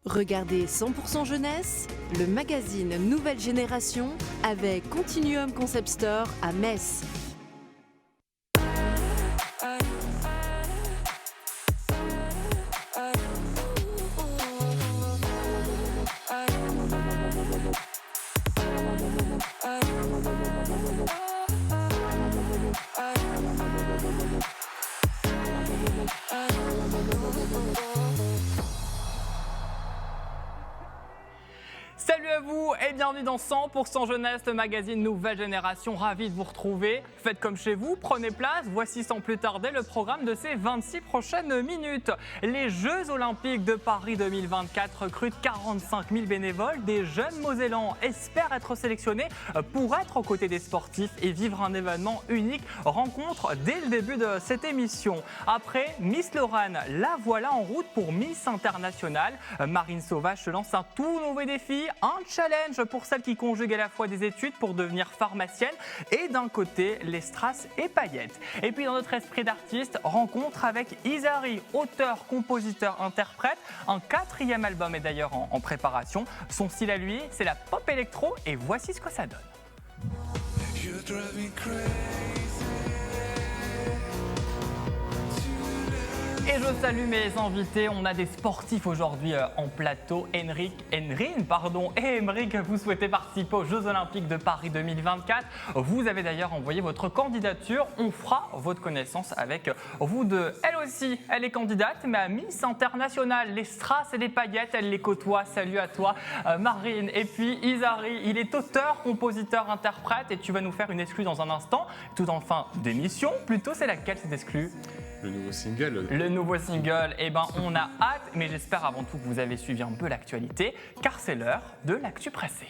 Regardez 100% jeunesse, le magazine Nouvelle Génération avec Continuum Concept Store à Metz. Salut à vous et bienvenue dans 100% Jeunesse, le magazine Nouvelle Génération. Ravi de vous retrouver. Faites comme chez vous, prenez place. Voici sans plus tarder le programme de ces 26 prochaines minutes. Les Jeux Olympiques de Paris 2024 recrutent 45 000 bénévoles. Des jeunes Mosellans espèrent être sélectionnés pour être aux côtés des sportifs et vivre un événement unique. Rencontre dès le début de cette émission. Après Miss Lorraine, la voilà en route pour Miss International. Marine Sauvage se lance un tout nouveau défi. Un challenge pour celle qui conjugue à la fois des études pour devenir pharmacienne et d'un côté les strass et paillettes. Et puis dans notre esprit d'artiste, rencontre avec Izari, auteur, compositeur, interprète. Un 4e album est d'ailleurs en préparation. Son style à lui, c'est la pop électro et voici ce que ça donne. Et je salue mes invités. On a des sportifs aujourd'hui en plateau. Henrine et Émeric, vous souhaitez participer aux Jeux Olympiques de Paris 2024. Vous avez d'ailleurs envoyé votre candidature. On fera votre connaissance avec vous deux. Elle aussi, elle est candidate, mais à Miss International. Les strass et les paillettes, elle les côtoie. Salut à toi, Marine. Et puis Izari, il est auteur, compositeur, interprète. Et tu vas nous faire une exclue dans un instant. Tout en fin d'émission. Plutôt, c'est laquelle cette exclue ? Le nouveau single. Le nouveau single, eh ben, on a hâte, mais j'espère avant tout que vous avez suivi un peu l'actualité, car c'est l'heure de l'actu pressée.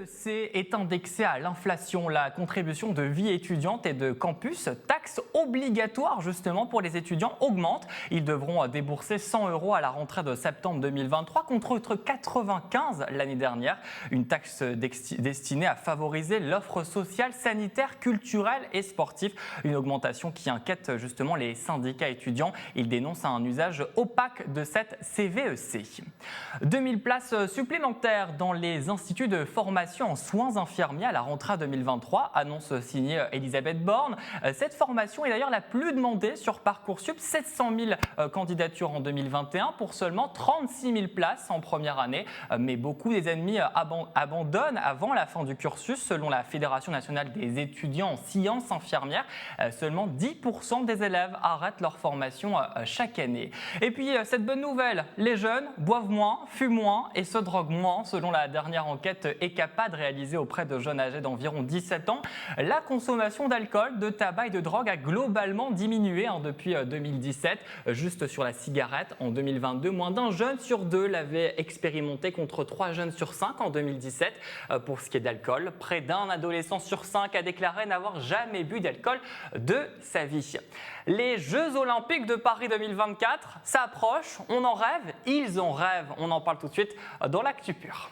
CEC est indexé à l'inflation. La contribution de vie étudiante et de campus, taxe obligatoire justement pour les étudiants, augmente. Ils devront débourser 100 € à la rentrée de septembre 2023 contre 95 l'année dernière. Une taxe destinée à favoriser l'offre sociale, sanitaire, culturelle et sportive. Une augmentation qui inquiète justement les syndicats étudiants. Ils dénoncent un usage opaque de cette CVEC. 2000 places supplémentaires dans les instituts de formation en soins infirmiers à la rentrée 2023, annonce signée Elisabeth Borne. Cette formation est d'ailleurs la plus demandée sur Parcoursup, 700 000 candidatures en 2021 pour seulement 36 000 places en première année. Mais beaucoup des admis abandonnent avant la fin du cursus. Selon la Fédération nationale des étudiants en sciences infirmières, seulement 10% des élèves arrêtent leur formation chaque année. Et puis cette bonne nouvelle, les jeunes boivent moins, fument moins et se droguent moins. Selon la dernière enquête ECAPAD réalisée auprès de jeunes âgés d'environ 17 ans, la consommation d'alcool, de tabac et de drogue a globalement diminué depuis 2017. Juste sur la cigarette, en 2022, moins d'un jeune sur deux l'avait expérimenté contre 3 jeunes sur 5 en 2017. Pour ce qui est d'alcool, près d'un adolescent sur 5 a déclaré n'avoir jamais bu d'alcool de sa vie. Les Jeux Olympiques de Paris 2024, ça approche, on en rêve, ils en rêvent. On en parle tout de suite dans l'Actu Pur.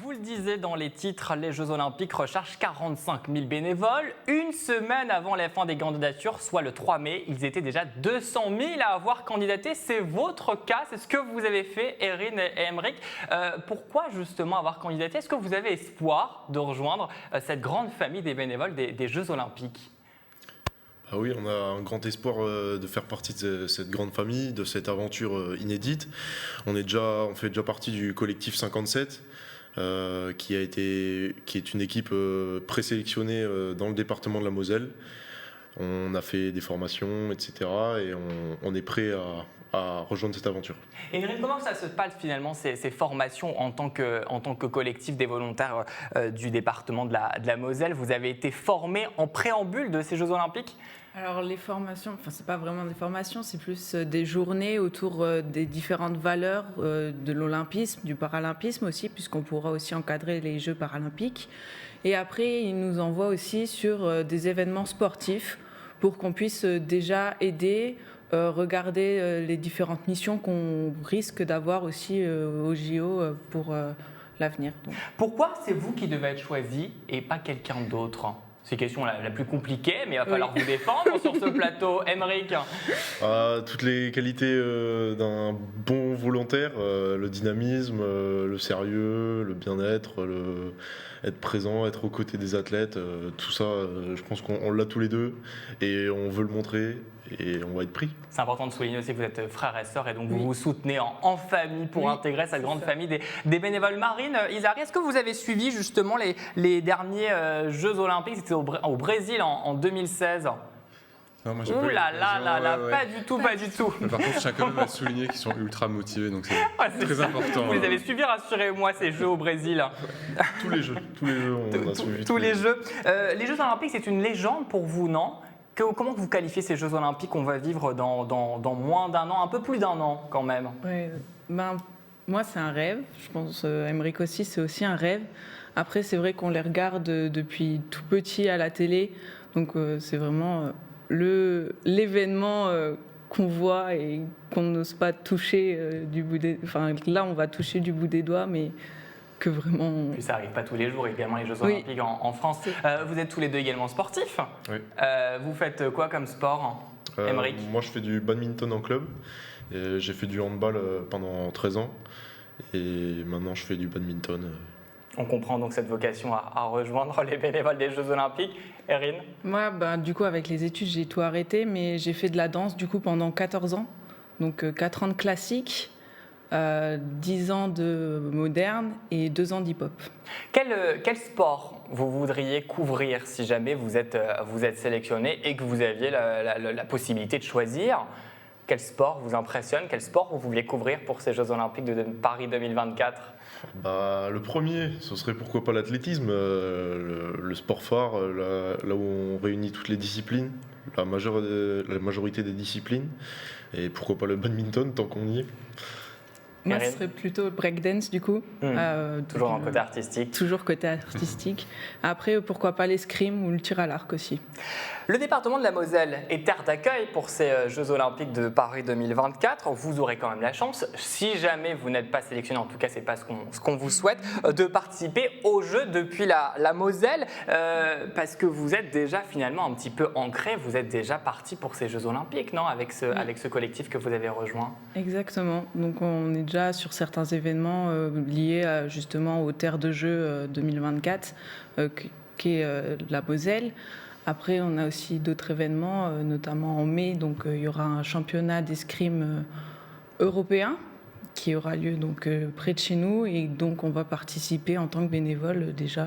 Vous le disiez dans les titres, les Jeux Olympiques recherchent 45 000 bénévoles. Une semaine avant la fin des candidatures, soit le 3 mai, ils étaient déjà 200 000 à avoir candidaté. C'est votre cas, c'est ce que vous avez fait, Henrine et Émeric. Pourquoi justement avoir candidaté ? Est-ce que vous avez espoir de rejoindre cette grande famille des bénévoles des Jeux Olympiques ? Ah oui, on a un grand espoir de faire partie de cette grande famille, de cette aventure inédite. On fait déjà partie du collectif 57, qui est une équipe présélectionnée dans le département de la Moselle. On a fait des formations, etc. et on est prêt à rejoindre cette aventure. Et comment ça se passe finalement ces formations en tant que collectif des volontaires du département de la Moselle ? Vous avez été formés en préambule de ces Jeux Olympiques ? Alors les formations, c'est pas vraiment des formations, c'est plus des journées autour des différentes valeurs de l'olympisme, du paralympisme aussi, puisqu'on pourra aussi encadrer les Jeux paralympiques. Et après, ils nous envoient aussi sur des événements sportifs pour qu'on puisse déjà aider, regarder les différentes missions qu'on risque d'avoir aussi au JO pour l'avenir. Pourquoi c'est vous qui devez être choisi et pas quelqu'un d'autre? C'est la question la plus compliquée, mais il va falloir vous défendre sur ce plateau. Aymeric. Toutes les qualités d'un bon volontaire, le dynamisme, le sérieux, le bien-être, être présent, être aux côtés des athlètes, tout ça, je pense qu'on l'a tous les deux et on veut le montrer et on va être pris. C'est important de souligner aussi que vous êtes frères et sœurs et donc vous vous soutenez en famille pour intégrer cette grande famille des bénévoles. Marine, Izari, est-ce que vous avez suivi justement les derniers Jeux Olympiques? C'était au Brésil en 2016. Non, moi, Ouh là là, pas du tout. Par contre, je tiens quand même à souligner qu'ils sont ultra motivés, donc c'est très important. Vous les avez suivis, rassurez-moi, ces Jeux au Brésil. Tous les jeux, on a suivi. Tous les Jeux. Les Jeux Olympiques, c'est une légende pour vous, non? Comment vous qualifiez ces Jeux Olympiques qu'on va vivre dans moins d'un an, un peu plus d'un an quand même? Moi, c'est un rêve. Je pense Aymeric aussi, c'est aussi un rêve. Après, c'est vrai qu'on les regarde depuis tout petit à la télé. Donc, c'est vraiment l'événement qu'on voit et qu'on n'ose pas toucher du bout des... Enfin, là, on va toucher du bout des doigts, mais que vraiment... Puis ça n'arrive pas tous les jours, également les Jeux Olympiques en France. Vous êtes tous les deux également sportifs. Oui. Vous faites quoi comme sport, Aymeric? Moi, je fais du badminton en club. J'ai fait du handball pendant 13 ans. Et maintenant, je fais du badminton. On comprend donc cette vocation à rejoindre les bénévoles des Jeux Olympiques. Erin? Moi, du coup, avec les études, j'ai tout arrêté, mais j'ai fait de la danse du coup pendant 14 ans. Donc 4 ans de classique, 10 ans de moderne et 2 ans d'hip-hop. Quel sport vous voudriez couvrir si jamais vous êtes sélectionné et que vous aviez la possibilité de choisir? Quel sport vous impressionne? Quel sport vous vouliez couvrir pour ces Jeux Olympiques de Paris 2024? Le premier, ce serait pourquoi pas l'athlétisme, le sport phare, là où on réunit toutes les disciplines, la majorité des disciplines, et pourquoi pas le badminton tant qu'on y est. Moi, ce serait plutôt le breakdance du coup. Toujours en côté artistique. Toujours côté artistique. Après, pourquoi pas l'escrime ou le tir à l'arc aussi. Le département de la Moselle est terre d'accueil pour ces Jeux Olympiques de Paris 2024. Vous aurez quand même la chance, si jamais vous n'êtes pas sélectionné, en tout cas c'est pas ce qu'on vous souhaite, de participer aux Jeux depuis la Moselle, parce que vous êtes déjà finalement un petit peu ancré, vous êtes déjà parti pour ces Jeux Olympiques, non, avec ce collectif que vous avez rejoint. Exactement. Donc on est déjà sur certains événements liés justement aux terres de jeux 2024, qui est la Moselle. Après, on a aussi d'autres événements, notamment en mai. Donc, il y aura un championnat d'escrime européen qui aura lieu donc près de chez nous, et donc on va participer en tant que bénévole déjà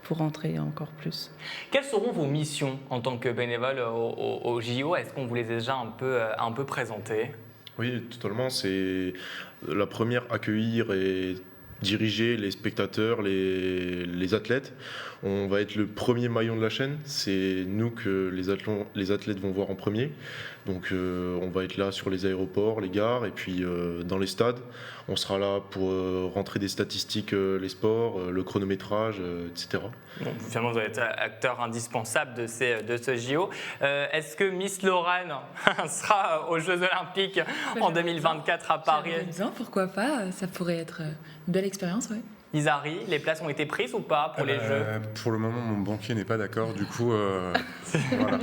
pour entrer encore plus. Quelles seront vos missions en tant que bénévole au JO? Est-ce qu'on vous les a déjà un peu présentées? Oui, totalement. C'est la première, accueillir et diriger les spectateurs, les athlètes. On va être le premier maillon de la chaîne. C'est nous que les athlètes vont voir en premier. Donc on va être là sur les aéroports, les gares, et puis dans les stades. On sera là pour rentrer des statistiques, les sports, le chronométrage, etc. Bon, finalement, vous êtes acteur indispensable de ce JO. Est-ce que Miss Lorraine sera aux Jeux Olympiques en 2024 à Paris? Pourquoi pas, ça pourrait être une belle expérience, oui. Izari, les places ont été prises ou pas pour les Jeux? Pour le moment, mon banquier n'est pas d'accord, du coup, voilà.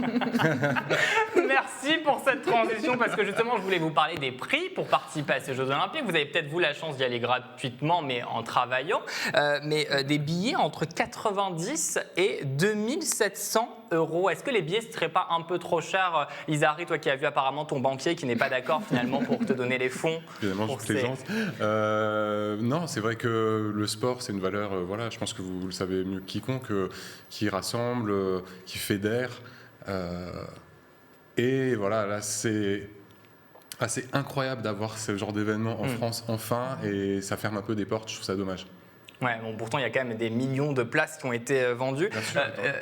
Merci pour cette transition, parce que justement, je voulais vous parler des prix pour participer à ces Jeux Olympiques. Vous avez peut-être, vous, la chance d'y aller gratuitement, mais en travaillant. Des billets entre 90 et 2700 €. Est-ce que les billets ne seraient pas un peu trop chers? Izari, toi qui as vu apparemment ton banquier qui n'est pas d'accord finalement pour te donner les fonds. Évidemment, je plaisante. Non, c'est vrai que le sport, c'est une valeur, voilà, je pense que vous le savez mieux que quiconque, qui rassemble, qui fédère. Et voilà, là, c'est assez incroyable d'avoir ce genre d'événement en France enfin, et ça ferme un peu des portes, je trouve ça dommage. Ouais, bon, pourtant, il y a quand même des millions de places qui ont été vendues.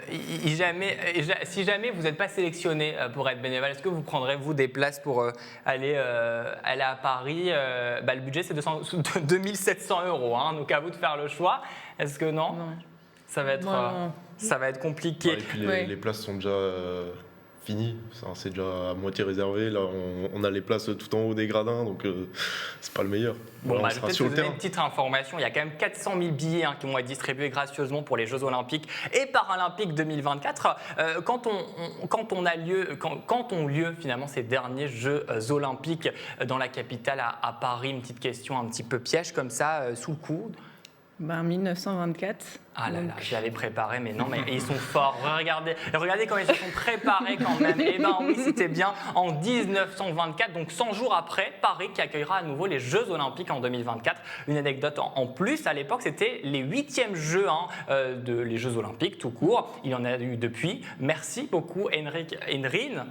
Si jamais vous n'êtes pas sélectionné pour être bénévole, est-ce que vous prendrez, vous, des places pour aller à Paris? Le budget, c'est 2700 €, hein, donc à vous de faire le choix. Est-ce que non? Ça va être compliqué. Ouais, et puis les places sont déjà fini. Ça, c'est déjà à moitié réservé. Là, on a les places tout en haut des gradins, donc c'est pas le meilleur. Bon, Voilà, on je vais sera peut-être sur vous le donner terrain. une petite information. Il y a quand même 400 000 billets qui vont être distribués gracieusement pour les Jeux Olympiques et Paralympiques 2024. Quand ont lieu finalement ces derniers Jeux Olympiques dans la capitale à Paris? Une petite question un petit peu piège comme ça, sous le coude. 1924. Ah là Donc, là, je l'avais préparé, mais non, mais ils sont forts. Regardez comment ils se sont préparés quand même. Eh ben oui, c'était bien en 1924, donc 100 jours après, Paris qui accueillera à nouveau les Jeux Olympiques en 2024. Une anecdote en plus, à l'époque, c'était les 8e Jeux, les Jeux Olympiques tout court. Il y en a eu depuis. Merci beaucoup, Erin,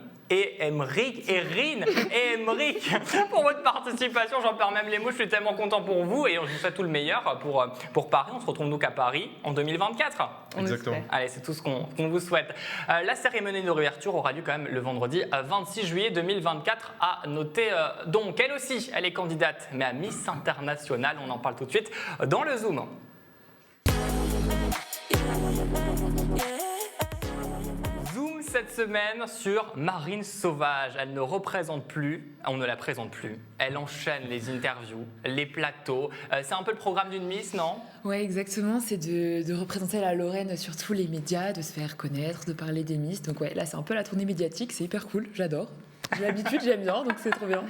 pour votre participation. J'en perds même les mots, je suis tellement content pour vous et je vous souhaite tout le meilleur pour Paris. On se retrouve donc à Paris en 2024. Exactement. Allez, c'est tout ce qu'on vous souhaite. La cérémonie de réouverture aura lieu quand même le vendredi 26 juillet 2024 à noter. Donc, elle aussi, elle est candidate, mais à Miss International. On en parle tout de suite dans le Zoom. Zoom cette semaine sur Marine Sauvage. Elle ne représente plus, on ne la présente plus. Elle enchaîne les interviews, les plateaux. C'est un peu le programme d'une Miss, non? Ouais, exactement. C'est de représenter la Lorraine sur tous les médias, de se faire connaître, de parler des Miss. Donc ouais, là, c'est un peu la tournée médiatique. C'est hyper cool. J'adore. J'ai l'habitude, j'aime bien, donc c'est trop bien.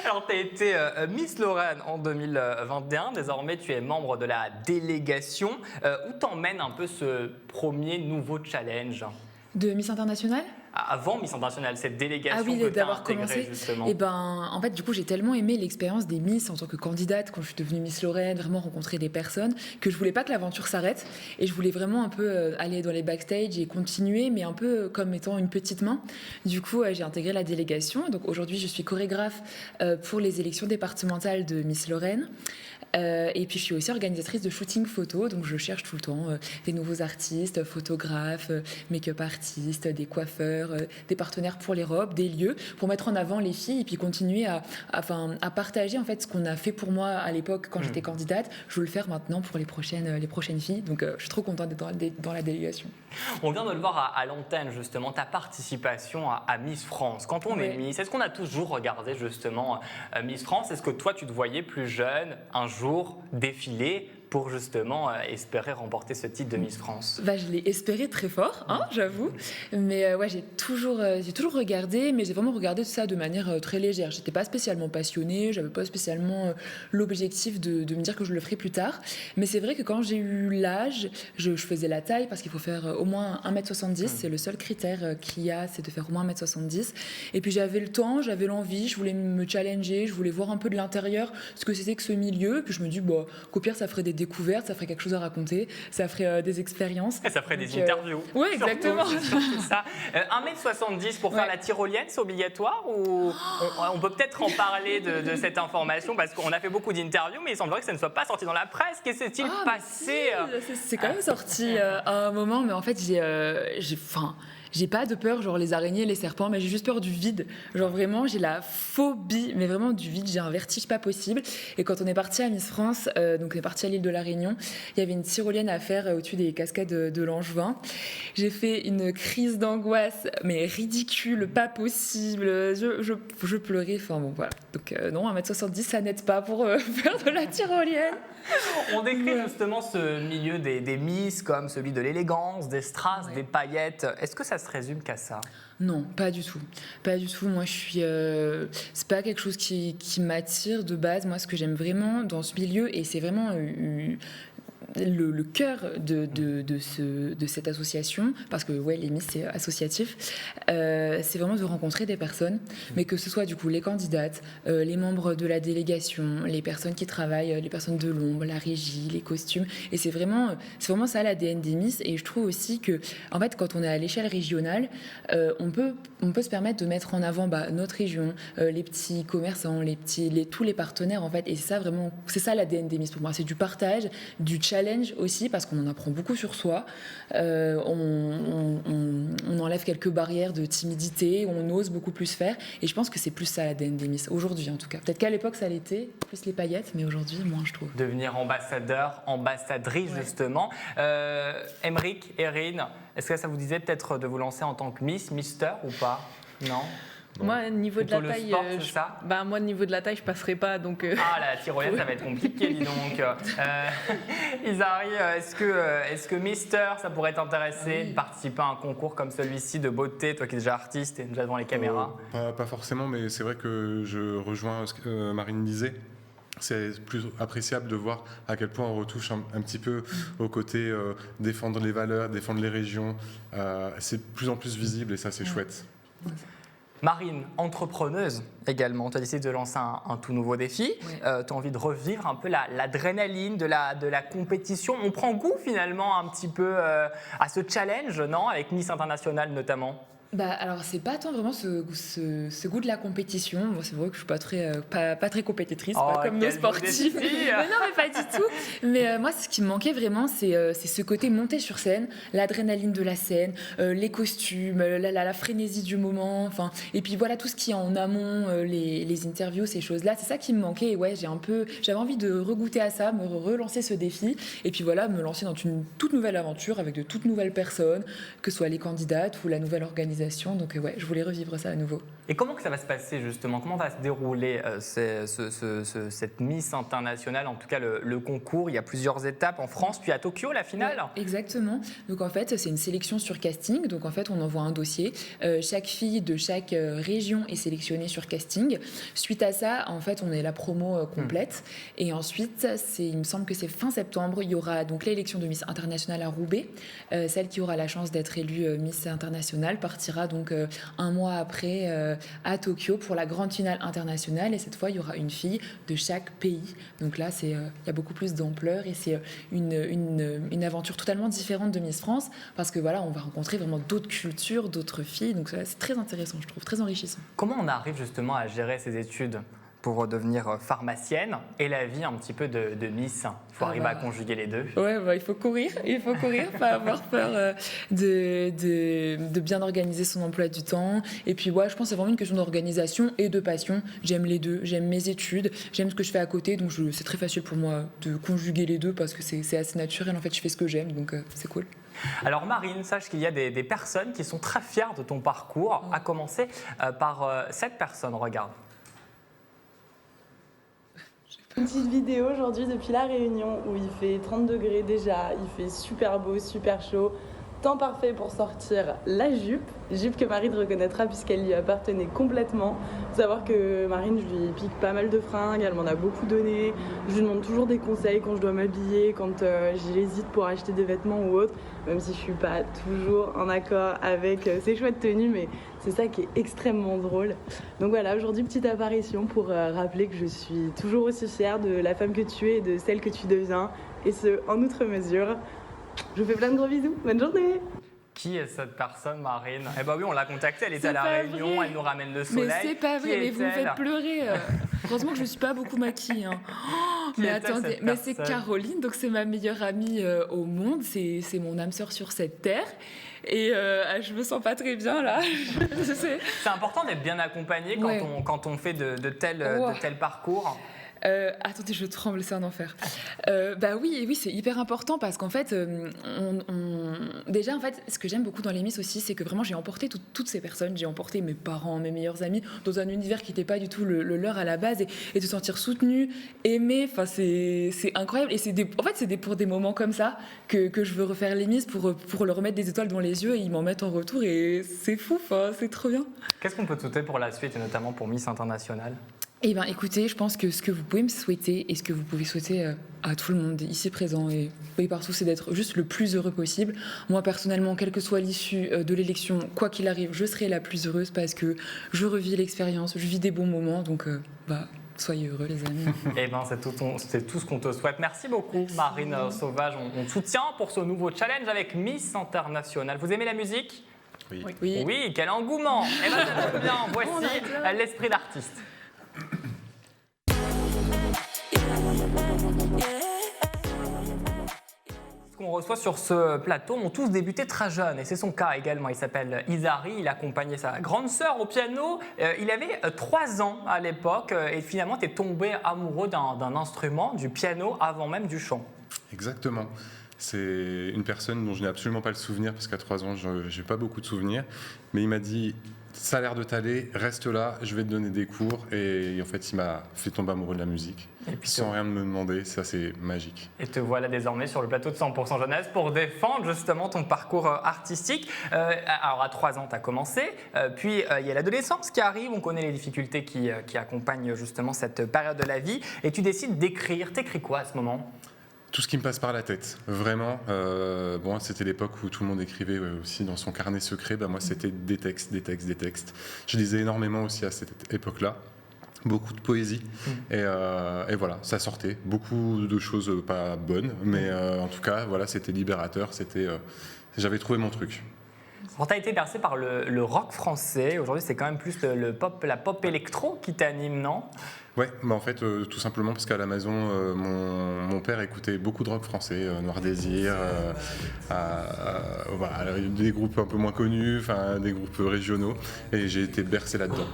Alors, tu as été Miss Lorraine en 2021. Désormais, tu es membre de la délégation. Où t'emmène un peu ce premier nouveau challenge? De Miss International ? Avant Miss International, cette délégation que tu as d'avoir intégrée commencé. justement. Et ben, en fait, du coup, j'ai tellement aimé l'expérience des Miss en tant que candidate quand je suis devenue Miss Lorraine, vraiment rencontrer des personnes, que je voulais pas que l'aventure s'arrête. Et je voulais vraiment un peu aller dans les backstage et continuer, mais un peu comme étant une petite main. Du coup, j'ai intégré la délégation. Donc aujourd'hui, je suis chorégraphe pour les élections départementales de Miss Lorraine. Et puis je suis aussi organisatrice de shooting photo, donc je cherche tout le temps des nouveaux artistes, photographes, make-up artistes, des coiffeurs, des partenaires pour les robes, des lieux, pour mettre en avant les filles et puis continuer à partager en fait ce qu'on a fait pour moi à l'époque quand j'étais candidate. Je veux le faire maintenant pour les prochaines filles, donc je suis trop contente d'être dans la délégation. On vient de le voir à l'antenne justement, ta participation à Miss France. Quand on est Miss, est-ce qu'on a toujours regardé justement Miss France? Est-ce que toi tu te voyais plus jeune un jour défiler pour justement espérer remporter ce titre de Miss France? Je l'ai espéré très fort, j'avoue. Mais ouais, j'ai toujours regardé, mais j'ai vraiment regardé ça de manière très légère. J'étais pas spécialement passionnée, j'avais pas spécialement l'objectif de me dire que je le ferais plus tard. Mais c'est vrai que quand j'ai eu l'âge, je faisais la taille parce qu'il faut faire au moins 1m70. C'est le seul critère qu'il y a, c'est de faire au moins 1m70. Et puis j'avais le temps, j'avais l'envie, je voulais me challenger, je voulais voir un peu de l'intérieur ce que c'était que ce milieu. Et puis je me dis, qu'au pire, ça ferait des découvertes, ça ferait quelque chose à raconter, ça ferait des expériences. Et ça ferait des interviews. Oui, exactement. Surtout ça. 1m70 pour faire la tyrolienne, c'est obligatoire ou on peut peut-être en parler de cette information parce qu'on a fait beaucoup d'interviews, mais il semblerait que ça ne soit pas sorti dans la presse. Qu'est-ce qui s'est-il passé? C'est quand même sorti à un moment, mais en fait, j'ai pas de peur, genre les araignées, les serpents, mais j'ai juste peur du vide. Genre vraiment, j'ai la phobie, mais vraiment du vide, j'ai un vertige pas possible. Et quand on est parti à Miss France, donc on est parti à l'île de la Réunion, il y avait une tyrolienne à faire au-dessus des cascades de Langevin. J'ai fait une crise d'angoisse, mais ridicule, pas possible. Je pleurais, enfin bon voilà. Donc non, 1m70, ça n'aide pas pour faire de la tyrolienne. On décrit justement ce milieu des Miss comme celui de l'élégance, des strass, des paillettes. Est-ce que ça se résume qu'à ça? Non, pas du tout. Pas du tout. Moi, je suis. C'est pas quelque chose qui m'attire de base. Moi, ce que j'aime vraiment dans ce milieu, et c'est vraiment le cœur de cette association, parce que les Miss c'est associatif, c'est vraiment de rencontrer des personnes, mais que ce soit du coup les candidates, les membres de la délégation, les personnes qui travaillent, les personnes de l'ombre, la régie, les costumes, et c'est vraiment ça l'ADN des Miss. Et je trouve aussi que en fait quand on est à l'échelle régionale, on peut se permettre de mettre en avant notre région, les petits commerçants, tous les partenaires en fait, et c'est ça vraiment, c'est ça l'ADN des Miss pour moi, c'est du partage, du challenge challenge aussi parce qu'on en apprend beaucoup sur soi. On enlève quelques barrières de timidité, on ose beaucoup plus faire. Et je pense que c'est plus ça l'ADN des Miss, aujourd'hui en tout cas. Peut-être qu'à l'époque ça l'était, plus les paillettes, mais aujourd'hui moins je trouve. Devenir ambassadeur, ambassadrice justement. Aymeric, Erin, est-ce que ça vous disait peut-être de vous lancer en tant que Miss, Mister ou pas? Non. Moi, niveau de la taille, sport, c'est ça moi, niveau de la taille, je passerai pas. Donc, Ah, la tyrolienne, ça va être compliqué, dis donc. Isari, est-ce que Mister, ça pourrait t'intéresser de participer à un concours comme celui-ci de beauté, toi qui es déjà artiste et déjà devant les caméras? Pas forcément, mais c'est vrai que je rejoins ce que Marine disait. C'est plus appréciable de voir à quel point on retouche un petit peu au côté défendre les valeurs, défendre les régions. C'est de plus en plus visible et ça, c'est chouette. Marine, entrepreneuse également, tu as décidé de lancer un tout nouveau défi. Ouais. Tu as envie de revivre un peu l'adrénaline de la compétition. On prend goût finalement un petit peu à ce challenge, non? Avec Miss International notamment. Alors c'est pas tant vraiment ce goût de la compétition. Bon, c'est vrai que je suis pas très compétitrice, pas comme nos sportifs. Mais non, mais pas du tout. Mais moi, ce qui me manquait vraiment, c'est ce côté monter sur scène, l'adrénaline de la scène, les costumes, la frénésie du moment. Enfin, et puis voilà tout ce qui est en amont, les interviews, ces choses-là. C'est ça qui me manquait. Et ouais, j'avais envie de regoûter à ça, me relancer ce défi. Et puis voilà, me lancer dans une toute nouvelle aventure avec de toutes nouvelles personnes, que ce soit les candidates ou la nouvelle organisation. Donc ouais, je voulais revivre ça à nouveau. Et comment que ça va se passer justement? Comment va se dérouler cette Miss Internationale, en tout cas le concours? Il y a plusieurs étapes en France, puis à Tokyo, la finale. Ouais, exactement. Donc en fait, c'est une sélection sur casting. Donc en fait, on envoie un dossier. Chaque fille de chaque région est sélectionnée sur casting. Suite à ça, en fait, on est la promo complète. Et ensuite, il me semble que c'est fin septembre, il y aura donc l'élection de Miss Internationale à Roubaix. Celle qui aura la chance d'être élue Miss Internationale partira donc un mois après à Tokyo pour la grande finale internationale. Et cette fois, il y aura une fille de chaque pays. Donc là, il y a beaucoup plus d'ampleur et c'est une aventure totalement différente de Miss France parce que voilà, on va rencontrer vraiment d'autres cultures, d'autres filles. Donc c'est très intéressant, je trouve, très enrichissant. Comment on arrive justement à gérer ces études pour devenir pharmacienne et la vie un petit peu de Miss? Il faut arriver à conjuguer les deux. Ouais, il faut courir, pas avoir peur de bien organiser son emploi du temps. Et puis ouais, je pense que c'est vraiment une question d'organisation et de passion. J'aime les deux, j'aime mes études, j'aime ce que je fais à côté, donc c'est très facile pour moi de conjuguer les deux parce que c'est assez naturel. En fait, je fais ce que j'aime, donc c'est cool. Alors Marine, sache qu'il y a des personnes qui sont très fières de ton parcours, à commencer par cette personne, regarde. Une petite vidéo aujourd'hui depuis La Réunion où il fait 30 degrés déjà, il fait super beau, super chaud. Temps parfait pour sortir la jupe que Marine reconnaîtra puisqu'elle lui appartenait complètement. Il faut savoir que Marine, je lui pique pas mal de fringues, elle m'en a beaucoup donné. Je lui demande toujours des conseils quand je dois m'habiller, quand j'hésite pour acheter des vêtements ou autre, même si je suis pas toujours en accord avec ses choix de tenue, mais c'est ça qui est extrêmement drôle. Donc voilà, aujourd'hui, petite apparition pour rappeler que je suis toujours aussi fière de la femme que tu es et de celle que tu deviens, et ce, en outre mesure. Je vous fais plein de gros bisous, bonne journée. Qui est cette personne, Marine? Eh ben oui, on l'a contactée, elle était à La Réunion, vrai. elle nous ramène le soleil. Mais c'est pas vrai, mais vous me est-elle? faites pleurer. Heureusement que je ne suis pas beaucoup maquillée. Hein. Qui Mais est-elle, attendez, cette mais c'est personne? Caroline, donc c'est ma meilleure amie au monde, c'est mon âme sœur sur cette terre. Et je me sens pas très bien là. C'est important d'être bien accompagné quand on fait de tels parcours. Attendez, je tremble, c'est un enfer. Oui, c'est hyper important parce qu'en fait, déjà, en fait, ce que j'aime beaucoup dans les Miss aussi, c'est que vraiment j'ai emporté toutes ces personnes, j'ai emporté mes parents, mes meilleurs amis dans un univers qui n'était pas du tout le leur à la base et de se sentir soutenu, aimé, enfin c'est incroyable et en fait c'est pour des moments comme ça que je veux refaire les Miss pour leur remettre des étoiles dans les yeux et ils m'en mettent en retour et c'est fou, c'est trop bien. Qu'est-ce qu'on peut te souhaiter pour la suite et notamment pour Miss Internationale? Eh bien, écoutez, je pense que ce que vous pouvez me souhaiter et ce que vous pouvez souhaiter à tout le monde ici présent et partout, c'est d'être juste le plus heureux possible. Moi, personnellement, quelle que soit l'issue de l'élection, quoi qu'il arrive, je serai la plus heureuse parce que je revis l'expérience, je vis des bons moments. Donc, soyez heureux, les amis. Eh bien, c'est tout ce qu'on te souhaite. Merci beaucoup, Marine Sauvage. On te soutient pour ce nouveau challenge avec Miss Internationale. Vous aimez la musique? Oui. Oui, quel engouement. Eh bien, ça tombe bien. Voici l'esprit d'artiste. qu'on reçoit sur ce plateau ont tous débuté très jeunes et c'est son cas également. Il s'appelle Izari, il accompagnait sa grande sœur au piano. Il avait 3 ans à l'époque et finalement tu es tombé amoureux d'un instrument, du piano, avant même du chant. Exactement. C'est une personne dont je n'ai absolument pas le souvenir parce qu'à 3 ans, je n'ai pas beaucoup de souvenirs. Mais il m'a dit, ça a l'air de t'aller, reste là, je vais te donner des cours. Et en fait, il m'a fait tomber amoureux de la musique. Et puis sans rien me demander, ça c'est magique. Et te voilà désormais sur le plateau de 100% Jeunesse pour défendre justement ton parcours artistique. Alors à 3 ans, tu as commencé, puis il y a l'adolescence qui arrive, on connaît les difficultés qui accompagnent justement cette période de la vie, et tu décides d'écrire. T'écris quoi à ce moment ? Tout ce qui me passe par la tête, vraiment. Bon, c'était l'époque où tout le monde écrivait aussi dans son carnet secret. Moi, c'était des textes. Je lisais énormément aussi à cette époque-là. Beaucoup de poésie. Et voilà, ça sortait. Beaucoup de choses pas bonnes. Mais en tout cas, voilà, c'était libérateur. J'avais trouvé mon truc. Alors, tu as été bercé par le rock français. Aujourd'hui, c'est quand même plus la pop électro qui t'anime, non ? Ouais, en fait, tout simplement parce qu'à la maison, mon père écoutait beaucoup de rock français, Noir Désir, voilà, des groupes un peu moins connus, des groupes régionaux, et j'ai été bercé là-dedans.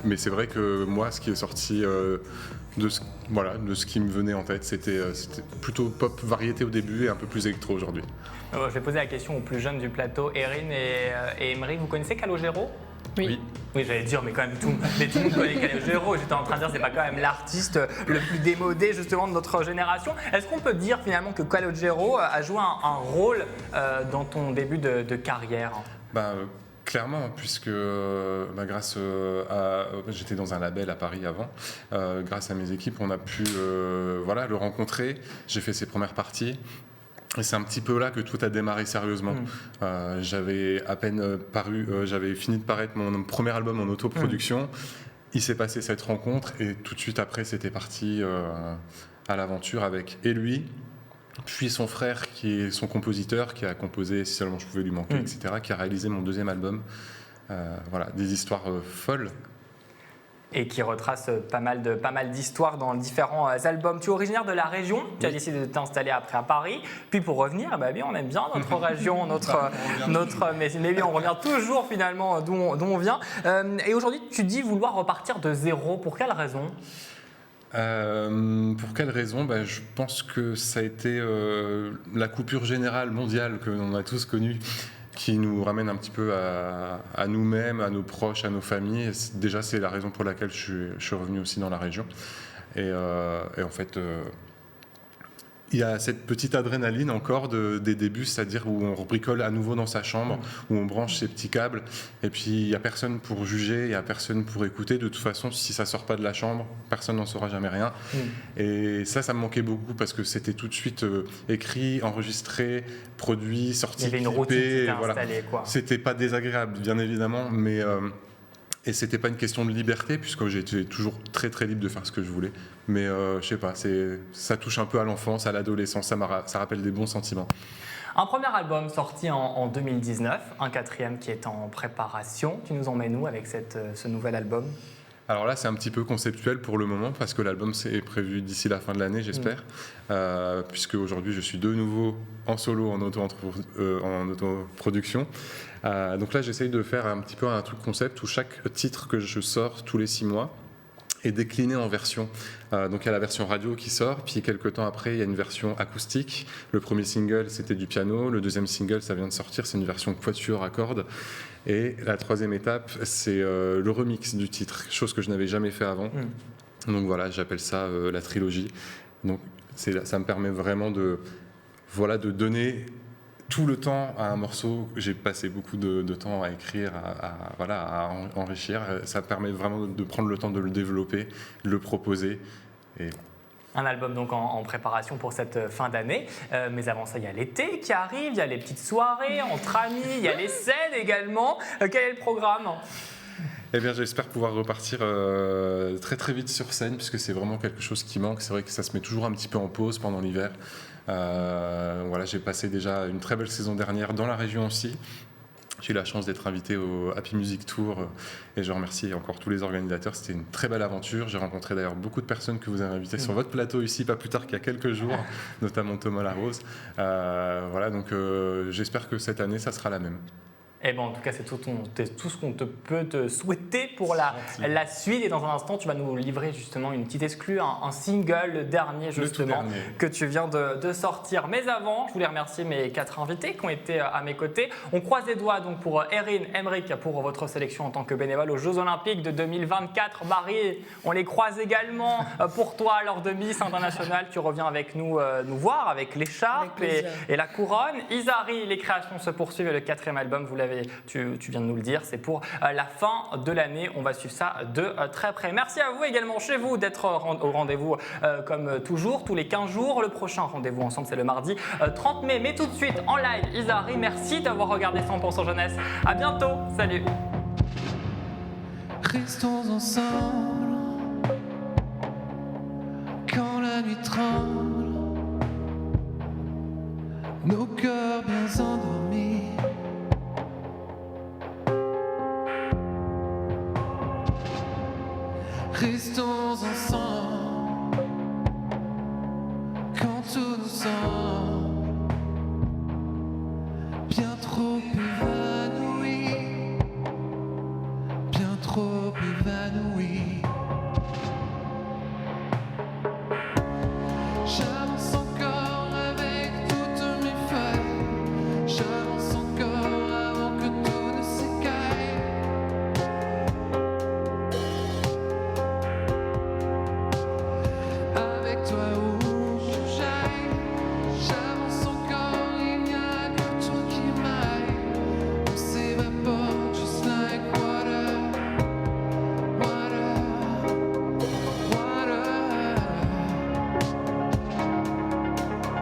Mais c'est vrai que moi, ce qui est sorti de ce qui me venait en tête, c'était plutôt pop variété au début et un peu plus électro aujourd'hui. Je vais poser la question aux plus jeunes du plateau, Erin et Emery. Vous connaissez Calogero ? Oui. Oui, j'allais dire, mais quand même, tout le monde connaît Calogero. J'étais en train de dire, c'est pas quand même l'artiste le plus démodé justement de notre génération. Est-ce qu'on peut dire finalement que Calogero a joué un rôle dans ton début de carrière ? Clairement, puisque grâce j'étais dans un label à Paris avant, grâce à mes équipes, on a pu le rencontrer. J'ai fait ses premières parties. Et c'est un petit peu là que tout a démarré sérieusement. J'avais à peine j'avais fini de paraître mon premier album en autoproduction. Il s'est passé cette rencontre et tout de suite après, c'était parti à l'aventure avec lui, puis son frère qui est son compositeur, qui a composé Si seulement je pouvais lui manquer, etc., qui a réalisé mon 2e album. Des histoires folles. Et qui retrace pas mal d'histoires dans différents albums. Tu es originaire de la région, tu as décidé de t'installer après à Paris. Puis pour revenir, on aime bien notre région, mais bien, on revient toujours finalement d'où on vient. Et aujourd'hui, tu dis vouloir repartir de zéro. Pour quelle raison ? Pour quelle raison ? Je pense que ça a été la coupure générale mondiale que l'on a tous connue, qui nous ramène un petit peu à nous-mêmes, à nos proches, à nos familles. Et déjà, c'est la raison pour laquelle je suis revenu aussi dans la région. Et en fait, il y a cette petite adrénaline encore des débuts, c'est-à-dire où on bricole à nouveau dans sa chambre, où on branche ses petits câbles, et puis il n'y a personne pour juger, il n'y a personne pour écouter. De toute façon, si ça ne sort pas de la chambre, personne n'en saura jamais rien. Et ça me manquait beaucoup parce que c'était tout de suite écrit, enregistré, produit, sorti, il y avait une routine qui était installée, quoi. C'était pas désagréable, bien évidemment, mais... Et c'était pas une question de liberté, puisque j'étais toujours très très libre de faire ce que je voulais. Mais je sais pas, ça touche un peu à l'enfance, à l'adolescence, ça rappelle des bons sentiments. Un premier album sorti en 2019, un 4e qui est en préparation. Tu nous emmènes où avec ce nouvel album ? Alors là, c'est un petit peu conceptuel pour le moment, parce que l'album est prévu d'ici la fin de l'année, j'espère. Puisque aujourd'hui, je suis de nouveau en solo, en autoproduction. Donc là, j'essaye de faire un petit peu un truc concept où chaque titre que je sors tous les 6 mois est décliné en versions. Donc il y a la version radio qui sort, puis quelques temps après, il y a une version acoustique. Le premier single, c'était du piano. Le 2e single, ça vient de sortir, c'est une version quatuor à cordes. Et la 3e étape, c'est le remix du titre, chose que je n'avais jamais fait avant. Donc voilà, j'appelle ça la trilogie. Donc ça me permet vraiment de donner tout le temps à un morceau. J'ai passé beaucoup de temps à écrire, à enrichir. Ça permet vraiment de prendre le temps de le développer, de le proposer. Et... Un album donc en préparation pour cette fin d'année. Mais avant ça, il y a l'été qui arrive, il y a les petites soirées entre amis, il y a les scènes également. Quel est le programme ? Eh bien, j'espère pouvoir repartir très très vite sur scène, puisque c'est vraiment quelque chose qui manque. C'est vrai que ça se met toujours un petit peu en pause pendant l'hiver. J'ai passé déjà une très belle saison dernière dans la région aussi. J'ai eu la chance d'être invité au Happy Music Tour et je remercie encore tous les organisateurs. C'était une très belle aventure. J'ai rencontré d'ailleurs beaucoup de personnes que vous avez invitées sur votre plateau ici, pas plus tard qu'il y a quelques jours, notamment Thomas Larose. Voilà, donc j'espère que cette année, ça sera la même. Eh ben, en tout cas, c'est tout ce qu'on peut te souhaiter pour la suite. Et dans un instant, tu vas nous livrer justement une petite exclue, un single, le dernier justement, que tu viens de sortir. Mais avant, je voulais remercier mes 4 invités qui ont été à mes côtés. On croise les doigts donc pour Erin, Emric, pour votre sélection en tant que bénévole aux Jeux Olympiques de 2024. Marie, on les croise également pour toi lors de Miss International. Tu reviens avec nous voir avec l'écharpe et la couronne. Isari, les créations se poursuivent et le 4e album, tu viens de nous le dire, c'est pour la fin de l'année. On va suivre ça de très près. Merci à vous également chez vous d'être au rendez-vous comme toujours, tous les 15 jours. Le prochain rendez-vous ensemble, c'est le mardi 30 mai. Mais tout de suite, en live, Isari, merci d'avoir regardé 100% Jeunesse. À bientôt, salut. Restons ensemble quand la nuit tremble, nos cœurs bien endormis. Restons ensemble quand tout nous semble bien trop évanoui, bien trop évanoui. J'avance encore avec toutes mes failles, j'avance encore avant que tout ne s'écaille. Avec toi où que j'aille, j'avance encore, il n'y a que toi qui m'aille. On s'évapore just like water, water, water.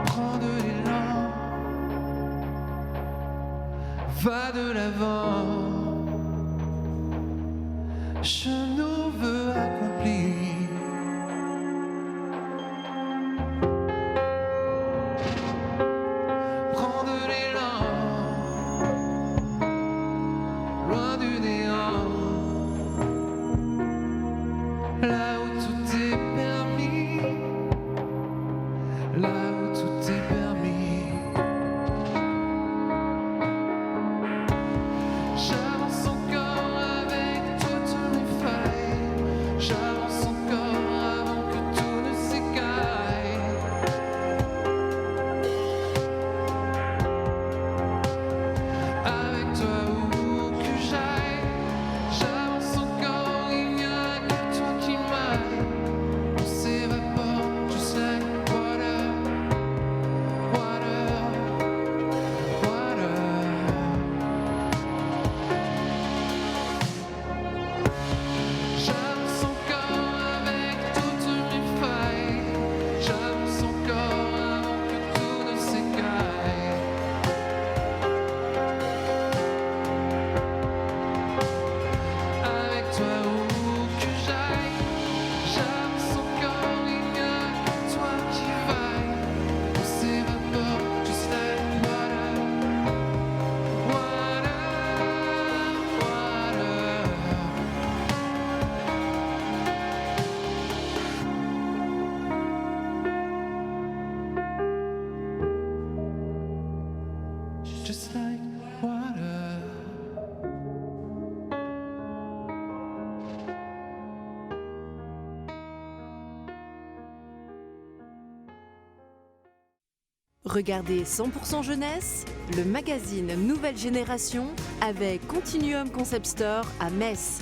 Prends de l'élan, va de l'avant. Je nous veux accomplir. Prends de l'élan, loin du néant, là où tout est permis, là où tout est permis. J'avance encore avec toutes mes failles, j'avance encore avant que tout ne s'écaille. Avec toi où que j'aille, j'avance encore, il n'y a que toi qui m'aille. On s'évapore just like water, water, water. J'avance encore avec toutes mes failles, j'avance encore avant que tout ne s'écaille. Avec toi où que j'aille, j'avance encore, il n'y a que toi qui vaille. On s'évapore just like water, water, water. Just like water. Regardez 100% Jeunesse, le magazine Nouvelle Génération avec Continuum Concept Store à Metz.